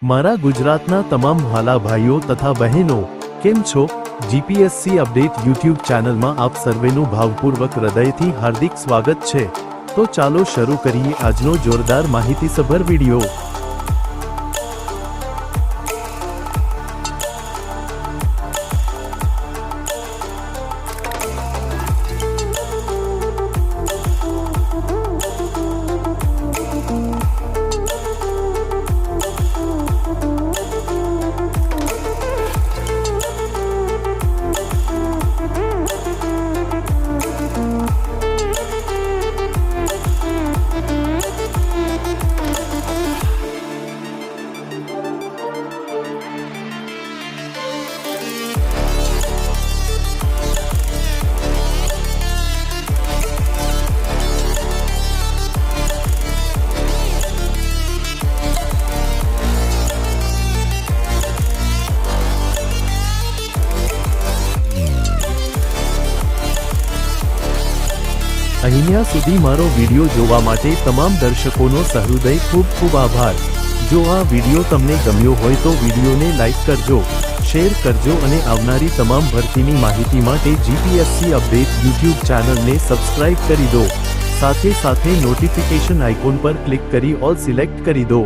મારા ગુજરાતના તમામ વહાલા ભાઈઓ તથા બહેનો, કેમ છો? જીપીએસસી અપડેટ યુટ્યુબ ચેનલમાં આપ સર્વેનું ભાવપૂર્વક હૃદયથી હાર્દિક સ્વાગત છે। તો ચાલો શરૂ કરીએ આજનો જોરદાર માહિતીસભર વિડિયો। અહીંયા સુધી મારો વિડિયો જોવા માટે તમામ દર્શકોનો સહૃદય ખૂબ ખૂબ આભાર। જો આ વિડિયો તમને ગમ્યો હોય તો વિડિયોને લાઈક કરજો, શેર કરજો અને આવનારી તમામ ભરતીની માહિતી માટે જીપીએસસી અપડેટ યુટ્યુબ ચેનલને સબસ્ક્રાઇબ કરી દો। સાથે સાથે નોટિફિકેશન આઇકોન પર ક્લિક કરી ઓલ સિલેક્ટ કરી દો।